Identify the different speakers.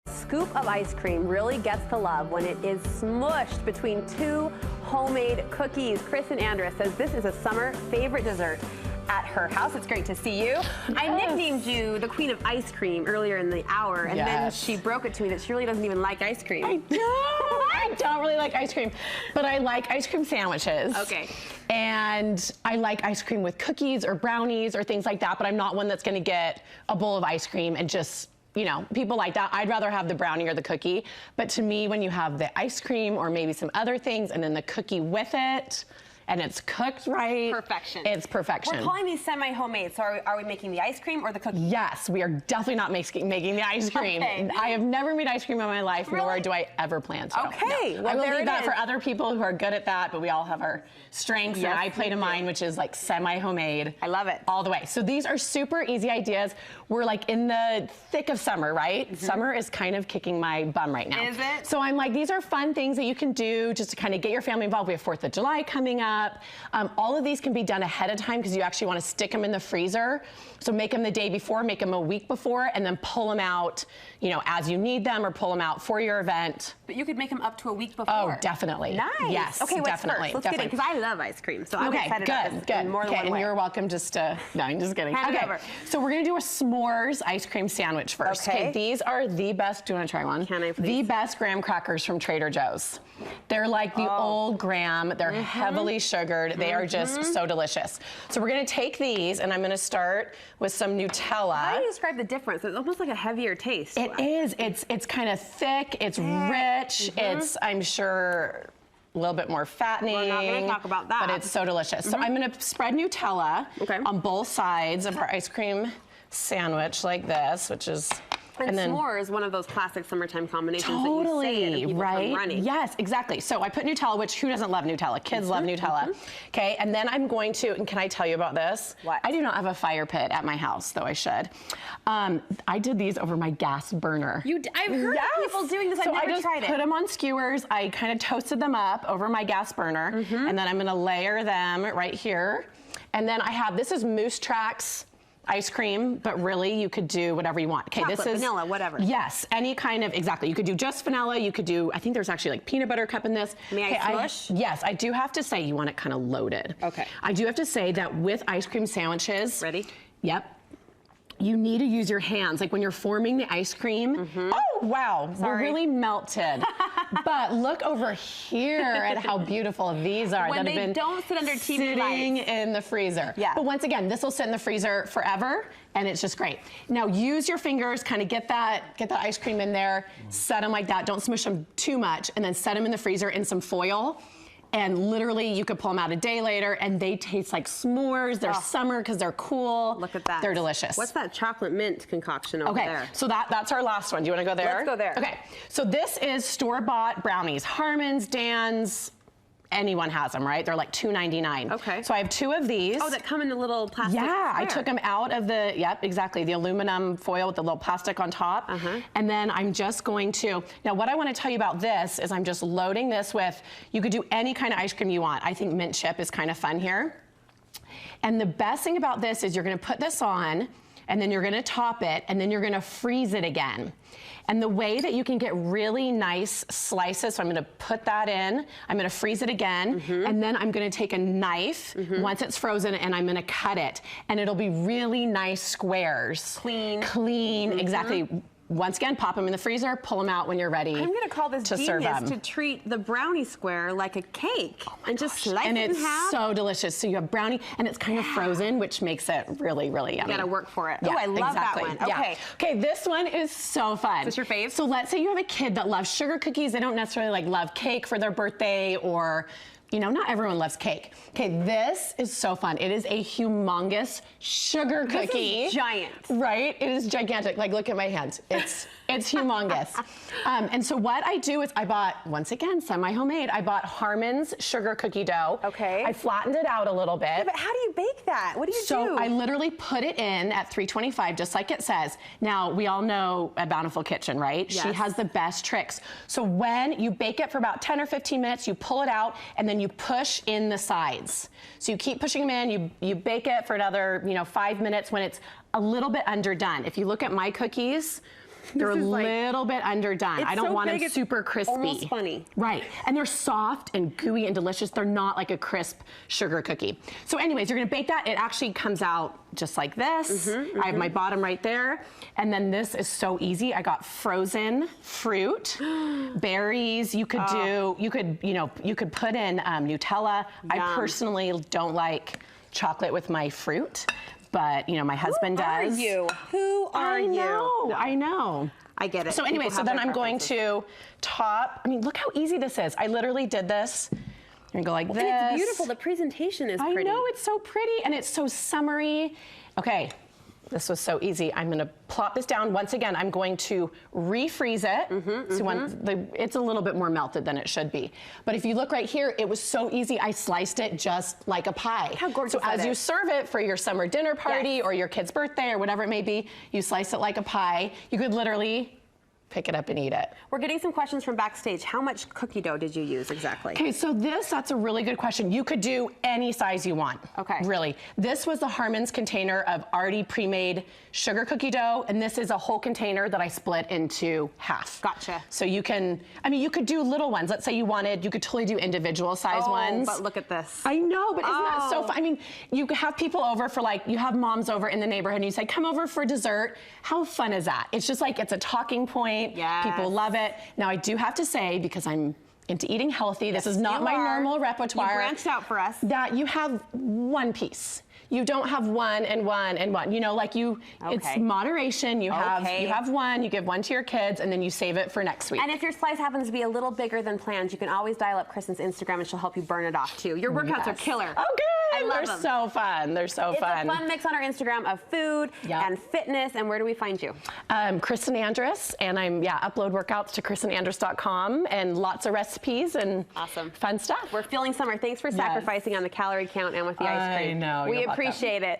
Speaker 1: Scoop of ice cream really gets the love when it is smushed between two homemade cookies. Kristin Andrus says this is a summer favorite dessert at her house. It's great to see you. I nicknamed you the Queen of Ice Cream earlier in the hour, and then she broke it to me that she really doesn't even like ice cream.
Speaker 2: I don't really like ice cream, but I like ice cream sandwiches.
Speaker 1: Okay.
Speaker 2: And I like ice cream with cookies or brownies or things like that, but I'm not one that's gonna get a bowl of ice cream and just, you know, people like that. I'd rather have the brownie or the cookie. But to me, when you have the ice cream or maybe some other things and then the cookie with it, and it's cooked right.
Speaker 1: Perfection.
Speaker 2: It's perfection.
Speaker 1: We're calling these semi-homemade, so are we making the ice cream or the cookie?
Speaker 2: Yes, we are definitely not making the ice cream.
Speaker 1: Okay.
Speaker 2: I have never made ice cream in my life, nor do I ever plan to.
Speaker 1: Okay.
Speaker 2: No.
Speaker 1: Well,
Speaker 2: I will leave that
Speaker 1: is.
Speaker 2: for other people who are good at that, but we all have our strengths, and I play to mine, which is like semi-homemade.
Speaker 1: I love it.
Speaker 2: All the way. So these are super easy ideas. We're like in the thick of summer, right? Summer is kind of kicking my bum right now.
Speaker 1: Is it?
Speaker 2: So I'm like, these are fun things that you can do just to kind of get your family involved. We have 4th of July coming up. All of these can be done ahead of time because you actually want to stick them in the freezer. So make them the day before, make them a week before, and then pull them out, you know, as you need them, or pull them out for your event.
Speaker 1: But you could make them up to a week before.
Speaker 2: Oh, definitely.
Speaker 1: Nice.
Speaker 2: Yes,
Speaker 1: okay, what's
Speaker 2: definitely.
Speaker 1: First? Let's get it, because I love ice cream, so I'm excited about this in more than one
Speaker 2: and
Speaker 1: way.
Speaker 2: you're welcome just to, no, I'm just kidding.
Speaker 1: Hand it over.
Speaker 2: So we're gonna do a s'mores ice cream sandwich first.
Speaker 1: Okay.
Speaker 2: These are the best, do you wanna try one?
Speaker 1: Can I please?
Speaker 2: The best graham crackers from Trader Joe's. They're like the old graham, they're heavily sugared, they are just so delicious. So we're gonna take these, and I'm gonna start with some Nutella.
Speaker 1: How do you describe the difference? It's almost like a heavier taste.
Speaker 2: It is, it's kind of thick, it's rich, it's, I'm sure, a little bit more fattening.
Speaker 1: We're not gonna talk about that.
Speaker 2: But it's so delicious. So I'm gonna spread Nutella on both sides of our ice cream sandwich like this, which is,
Speaker 1: and then s'more is one of those classic summertime combinations that you say and people come running.
Speaker 2: Yes, exactly. So I put Nutella, which who doesn't love Nutella? Kids love Nutella. Okay, and then I'm going to, and can I tell you about this?
Speaker 1: What?
Speaker 2: I do not have a fire pit at my house, though I should. I did these over my gas burner.
Speaker 1: I've heard of people doing this. I've never tried it. So I just put
Speaker 2: them on skewers. I kind of toasted them up over my gas burner, and then I'm gonna layer them right here. And then I have, this is Moose Tracks ice cream, but really you could do whatever you want. Okay,
Speaker 1: Chocolate,
Speaker 2: this is
Speaker 1: vanilla, whatever.
Speaker 2: Yes, any kind of, exactly. You could do just vanilla, you could do, I think there's actually like peanut butter cup in this.
Speaker 1: May I smush?
Speaker 2: Yes, I do have to say you want it kind of loaded.
Speaker 1: Okay.
Speaker 2: I do have to say that with ice cream sandwiches.
Speaker 1: Ready?
Speaker 2: Yep. You need to use your hands, like when you're forming the ice cream. Oh, wow, we're really melted. But look over here at how beautiful these are.
Speaker 1: When
Speaker 2: that have
Speaker 1: they
Speaker 2: been
Speaker 1: don't sit under TV
Speaker 2: sitting
Speaker 1: lights.
Speaker 2: in the freezer.
Speaker 1: Yeah.
Speaker 2: But once again, this will sit in the freezer forever, and it's just great. Now use your fingers, kind of get that ice cream in there, set them like that. Don't smush them too much, and then set them in the freezer in some foil. And literally, you could pull them out a day later, and they taste like s'mores. They're summer because they're cool.
Speaker 1: Look at that.
Speaker 2: They're delicious.
Speaker 1: What's that chocolate mint concoction over there?
Speaker 2: Okay, so that's our last one. Do you want to go there?
Speaker 1: Let's go there.
Speaker 2: Okay, so this is store-bought brownies. Harmon's, Dan's, anyone has them, right? They're like $2.99.
Speaker 1: Okay.
Speaker 2: So I have 2 of these.
Speaker 1: Oh, that come in a little plastic
Speaker 2: Yeah, I
Speaker 1: square.
Speaker 2: took them out of the, yep, exactly, the aluminum foil with the little plastic on top. And then I'm just going to, now what I want to tell you about this is I'm just loading this with, you could do any kind of ice cream you want. I think mint chip is kind of fun here. And the best thing about this is you're going to put this on, and then you're gonna top it, and then you're gonna freeze it again. And the way that you can get really nice slices, so I'm gonna put that in, I'm gonna freeze it again, and then I'm gonna take a knife, once it's frozen, and I'm gonna cut it. And it'll be really nice squares. Clean, exactly. Once again, pop them in the freezer, pull them out when you're ready.
Speaker 1: I'm gonna call this
Speaker 2: to serve
Speaker 1: genius
Speaker 2: them.
Speaker 1: to treat the brownie square like a cake and just slice
Speaker 2: and
Speaker 1: it in half.
Speaker 2: it's so delicious. So you have brownie, and it's kind of frozen, which makes it really, really yummy.
Speaker 1: You gotta work for it.
Speaker 2: Yeah,
Speaker 1: Oh, I love
Speaker 2: exactly.
Speaker 1: that one. Okay.
Speaker 2: Okay, this one is so fun.
Speaker 1: Is this your fave?
Speaker 2: So let's say you have a kid that loves sugar cookies. They don't necessarily like love cake for their birthday, or you know, not everyone loves cake. Okay, this is so fun. It is a humongous sugar cookie.
Speaker 1: This is giant.
Speaker 2: Right? It is gigantic. Like, look at my hand. It's humongous. And so what I do is I bought, once again, semi-homemade, I bought Harmon's sugar cookie dough.
Speaker 1: Okay.
Speaker 2: I flattened it out a little bit.
Speaker 1: Yeah, but how do you bake that? What do you do?
Speaker 2: So I literally put it in at 325, just like it says. Now, we all know a Bountiful Kitchen, right?
Speaker 1: Yes.
Speaker 2: She has the best tricks. So when you bake it for about 10 or 15 minutes, you pull it out, and then you push in the sides. So you keep pushing them in, you bake it for another, 5 minutes when it's a little bit underdone. If you look at my cookies, They're a little bit underdone. I don't want them super crispy.
Speaker 1: Almost funny.
Speaker 2: Right. And they're soft and gooey and delicious. They're not like a crisp sugar cookie. So anyways, you're gonna bake that. It actually comes out just like this. I have my bottom right there. And then this is so easy. I got frozen fruit, berries. You could do, you could put in Nutella. Yum. I personally don't like chocolate with my fruit, but my husband does.
Speaker 1: Who are you?
Speaker 2: No. I know.
Speaker 1: I get it.
Speaker 2: So anyway, so then I'm going to top, I mean, look how easy this is. I literally did this. You're gonna go like this.
Speaker 1: And it's beautiful. The presentation is pretty.
Speaker 2: I know, it's so pretty and it's so summery. Okay, this was so easy. I'm gonna plop this down. Once again, I'm going to refreeze it. So when it's a little bit more melted than it should be. But if you look right here, it was so easy. I sliced it just like a pie.
Speaker 1: How gorgeous
Speaker 2: So as you serve it for your summer dinner party or your kid's birthday or whatever it may be, you slice it like a pie. You could literally pick it up and eat it.
Speaker 1: We're getting some questions from backstage. How much cookie dough did you use exactly?
Speaker 2: Okay, so that's a really good question. You could do any size you want. Okay. Really. This was the Harmon's container of already pre-made sugar cookie dough, and this is a whole container that I split into half.
Speaker 1: Gotcha.
Speaker 2: So you can, I mean, you could do little ones. Let's say you could totally do individual size ones.
Speaker 1: But look at this.
Speaker 2: I know, but isn't that so fun? I mean, you have people over for you have moms over in the neighborhood and you say, come over for dessert. How fun is that? It's just like, it's a talking point.
Speaker 1: Yes.
Speaker 2: People love it. Now I do have to say, because I'm into eating healthy, this is not my normal repertoire.
Speaker 1: You branched out for us.
Speaker 2: That you have one piece. You don't have one and one and one. It's moderation. You have one, you give one to your kids, and then you save it for next week.
Speaker 1: And if your slice happens to be a little bigger than planned, you can always dial up Kristin's Instagram and she'll help you burn it off too. Your workouts are killer.
Speaker 2: Oh, good.
Speaker 1: I love them.
Speaker 2: They're so fun. They're so fun.
Speaker 1: It's a fun mix on our Instagram of food and fitness. And where do we find you?
Speaker 2: Kristin Andrus, and I'm upload workouts to KristinAndrus.com and lots of recipes and fun stuff.
Speaker 1: We're feeling summer. Thanks for sacrificing on the calorie count and with the ice cream.
Speaker 2: I know.
Speaker 1: We appreciate it.